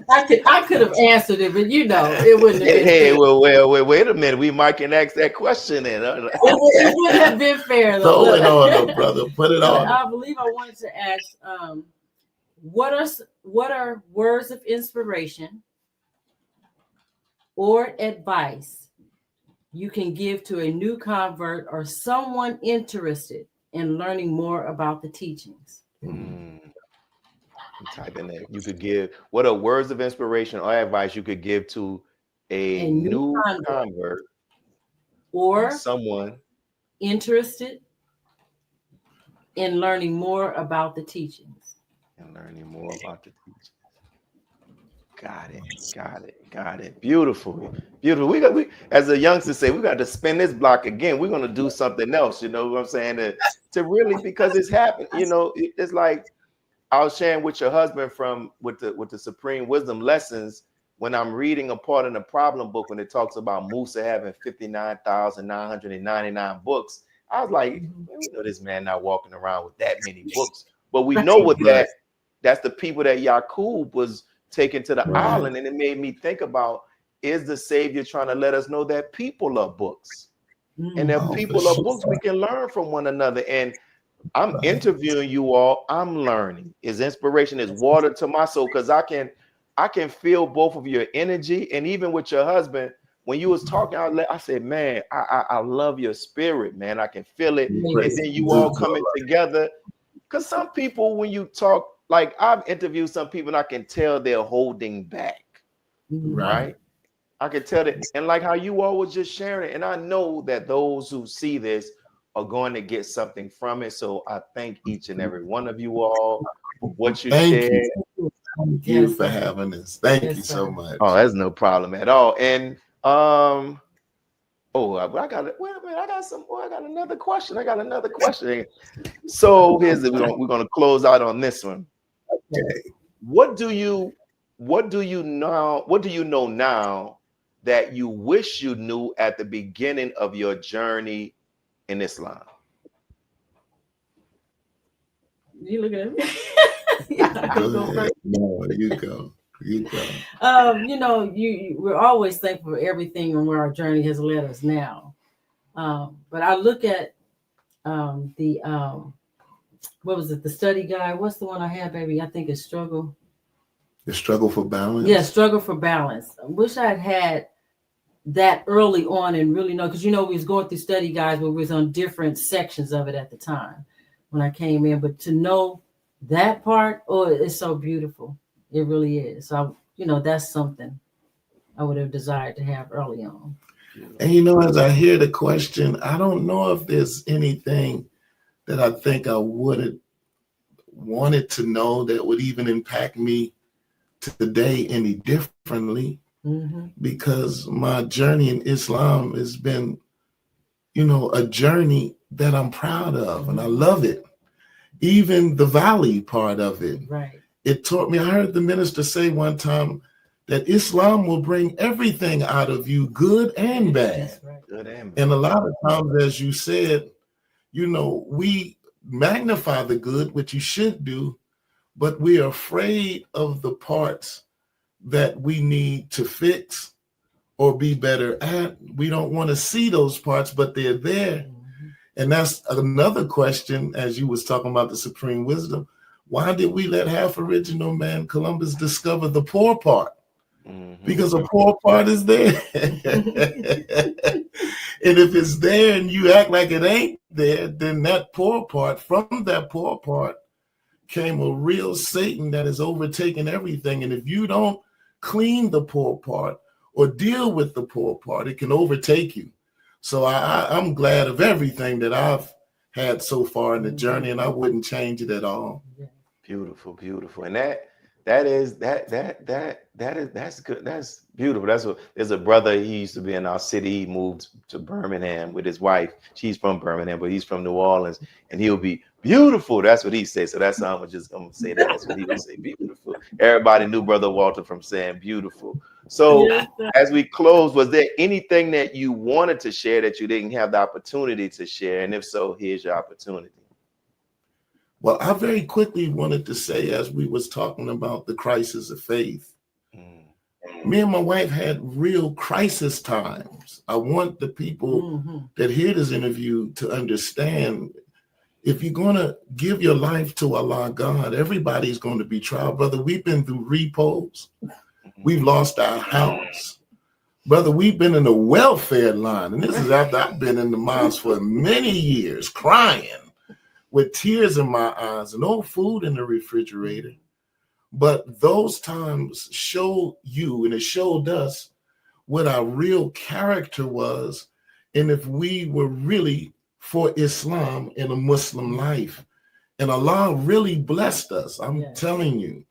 I could have answered it, but you know, it wouldn't have been fair. Well, wait a minute. We might can ask that question then. It wouldn't have been fair, though. Throw it on, brother. Put it on. I believe I wanted to ask, what are words of inspiration or advice you can give to a new convert or someone interested in learning more about the teachings? Type in there. You could give, what are words of inspiration or advice you could give to a new convert or someone interested in learning more about the teachings? And learning more about the teachings. Got it. Beautiful. We as the youngsters say, we got to spin this block again. We're gonna do something else. You know what I'm saying? To really, because it's happened. You know, it's like I was sharing with your husband with the Supreme Wisdom Lessons when I'm reading a part in the problem book when it talks about Musa having 59,999 books. I was like, we know this man not walking around with that many books, but we know what that's the people that Yaqub was taken to the island, and it made me think about, is the Savior trying to let us know that people are books, and that people are books we can learn from one another. And I'm interviewing you all. I'm learning. His inspiration is water to my soul, because I can feel both of your energy. And even with your husband, when you was talking, I said, man, I love your spirit, man. I can feel it. And then you all coming together. Because some people, when you talk, like I've interviewed some people, and I can tell they're holding back. Right? I can tell that. And like how you all was just sharing it. And I know that those who see this are going to get something from it. So I thank each and every one of you all for what you shared. Thank you for having us. Thank you so much. Oh, that's no problem at all. And I got another question. So we're gonna close out on this one. Okay. What do you know now that you wish you knew at the beginning of your journey in Islam? You look at me. Go ahead. No, you go. You go. We're always thankful for everything and where our journey has led us now. But I look at what was it? The study guide. What's the one I had, baby? I think it's struggle. The struggle for balance. Yeah, struggle for balance. I wish I had that early on and really know, because we was going through study guides, but we was on different sections of it at the time when I came in. But to know that part, it's so beautiful. It really is. So that's something I would have desired to have early on. And as I hear the question, I don't know if there's anything that I think I would have wanted to know that would even impact me today any differently, because my journey in Islam has been, a journey that I'm proud of, and I love it. Even the valley part of it. Right. It taught me, I heard the minister say one time that Islam will bring everything out of you, good and bad. That's right. Good and bad. And a lot of times, as you said, we magnify the good, which you should do, but we are afraid of the parts that we need to fix or be better at. We don't want to see those parts, but they're there. And that's another question, as you was talking about the supreme wisdom. Why did we let half original man Columbus discover the poor part? Because the poor part is there. And if it's there and you act like it ain't there, then from that poor part came a real Satan that has overtaken everything. And if you don't clean the poor part or deal with the poor part, it can overtake you. So I'm glad of everything that I've had so far in the journey, and I wouldn't change it at all. Beautiful, beautiful. And that's good. That's beautiful. There's a brother, he used to be in our city. He moved to Birmingham with his wife. She's from Birmingham, but he's from New Orleans, and he'll be beautiful. That's what he says. So that's how I'm just gonna say that. That's what he would say. Beautiful. Everybody knew Brother Walter from saying beautiful. So as we close, was there anything that you wanted to share that you didn't have the opportunity to share? And if so, here's your opportunity. Well, I very quickly wanted to say, as we was talking about the crisis of faith, me and my wife had real crisis times. I want the people that hear this interview to understand, if you're going to give your life to Allah God, everybody's going to be trial. Brother, we've been through repos. We've lost our house. Brother, we've been in the welfare line. And this is after I've been in the mosque for many years, crying with tears in my eyes and no food in the refrigerator. But those times show you, and it showed us, what our real character was, and if we were really for Islam in a Muslim life. And Allah really blessed us. I'm telling you.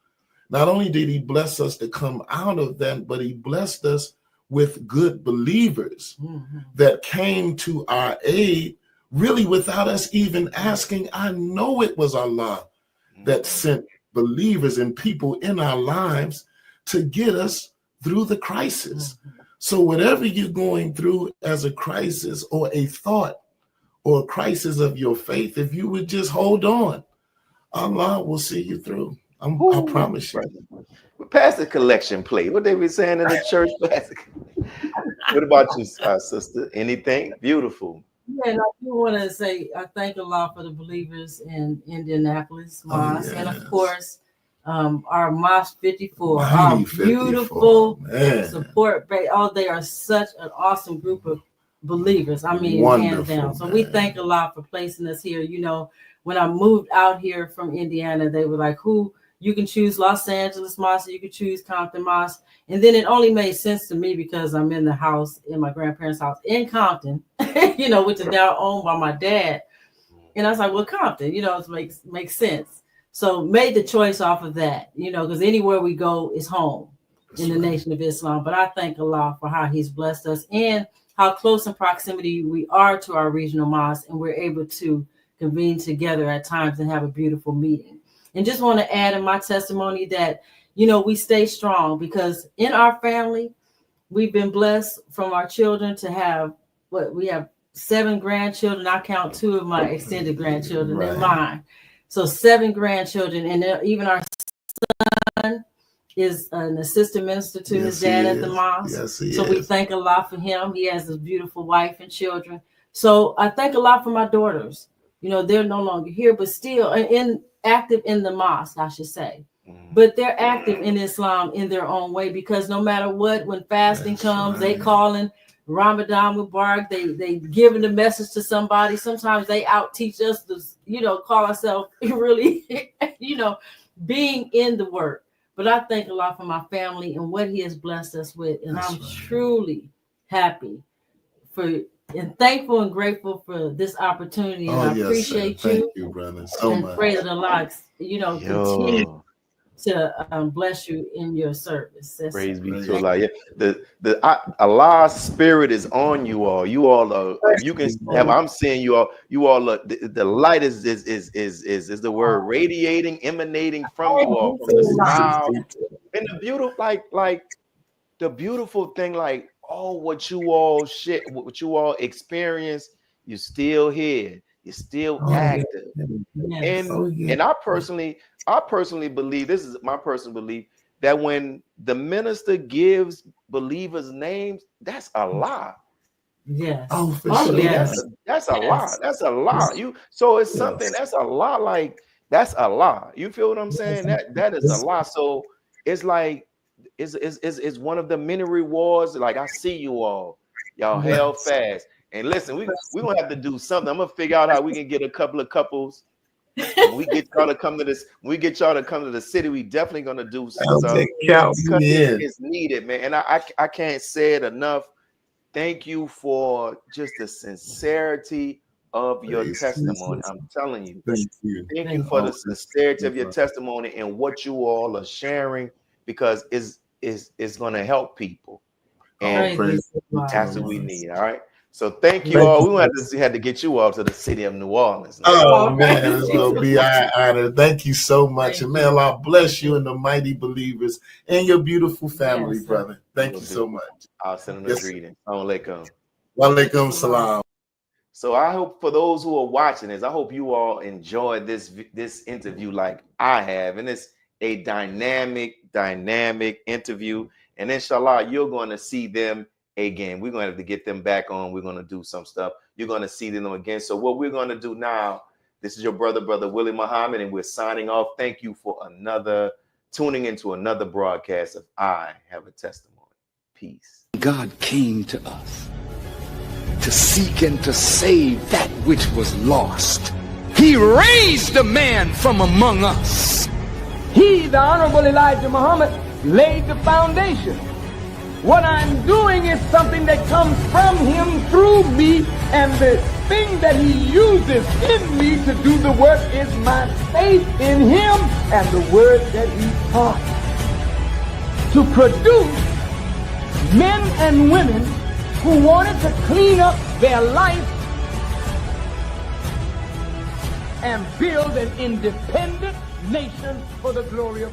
Not only did he bless us to come out of that, but he blessed us with good believers that came to our aid, really without us even asking. I know it was Allah that sent believers and people in our lives to get us through the crisis. So whatever you're going through as a crisis or a thought or a crisis of your faith, if you would just hold on, Allah will see you through. I promise you. Pass the collection plate. What they be saying in the church? What about you, sister? Anything? Beautiful. Yeah, and I do want to say I thank Allah for the believers in Indianapolis Mosque, and of course, our Mosque 54, our beautiful support. They are such an awesome group of believers. I mean, hands down. So we thank Allah for placing us here. When I moved out here from Indiana, they were like, you can choose Los Angeles Mosque, you can choose Compton Mosque. And then it only made sense to me because I'm in the house, in my grandparents' house in Compton, which is now owned by my dad. And I was like, well, Compton, it makes sense. So made the choice off of that, because anywhere we go is home in the Nation of Islam. But I thank Allah for how he's blessed us and how close in proximity we are to our regional mosque, and we're able to convene together at times and have a beautiful meeting. And just want to add in my testimony that, we stay strong, because in our family, we've been blessed from our children to have we have 7 grandchildren. I count 2 of my extended grandchildren and mine. So 7 grandchildren, and even our son is an assistant minister to his dad at the mosque. Yes, he so is. we thank Allah for him. He has a beautiful wife and children. So I thank Allah for my daughters. You know, they're no longer here, but still active in the mosque, I should say. But they're active in Islam in their own way, because no matter what, when fasting comes, they calling Ramadan Mubarak, they giving the message to somebody. Sometimes they out teach us to, call ourselves really, being in the work. But I thank Allah for my family and what He has blessed us with. And I'm truly happy and thankful and grateful for this opportunity. And I appreciate you. Thank you, brother, so much. Pray that Allah, continue to bless you in your service. Praise be to Allah. Yeah, Allah's spirit is on you all. You all are. You can have. I'm seeing you all. You all are. The light is the word radiating, emanating from you all, from the smile and the beautiful, like the beautiful thing, like what you all what you all experience. You're still here. You're still active. Yes. And I personally believe, this is my personal belief, that when the minister gives believers names, that's Allah. Yes. Oh, for sure. Yes. That's Allah. That's Allah. So it's something that's Allah, like that's Allah. You feel what I'm saying? That is Allah. So it's like it's one of the many rewards. Like I see you all, y'all held fast. And listen, we gonna have to do something. I'm gonna figure out how we can get a couple of couples. When we get y'all to come to this, when we get y'all to come to the city, we definitely gonna do something because it's needed, man. And I can't say it enough. Thank you for just the sincerity of your testimony. I'm telling you. Thank you for the sincerity of your testimony and what you all are sharing, because it's gonna help people. And that's what we need. All right. So thank you all. We had to get you all to the city of New Orleans. Oh man, it's gonna be our honor. Thank you so much, and may Allah bless you and the mighty believers and your beautiful family, brother. Thank you so much. I'll send them a greeting. Assalamu alaikum salam. So I hope for those who are watching this, I hope you all enjoyed this interview like I have, and it's a dynamic interview. And inshallah, you're going to see them again. We're going to have to get them back on. We're going to do some stuff. You're going to see them again. So what we're going to do now, this is your brother Willie Muhammad, and we're signing off. Thank you for tuning into another broadcast of I Have a Testimony. Peace. God came to us to seek and to save that which was lost. He raised a man from among us. He, the Honorable Elijah Muhammad, laid the foundation. What I'm doing is something that comes from him through me, and the thing that he uses in me to do the work is my faith in him and the word that he taught. To produce men and women who wanted to clean up their life and build an independent nation for the glory of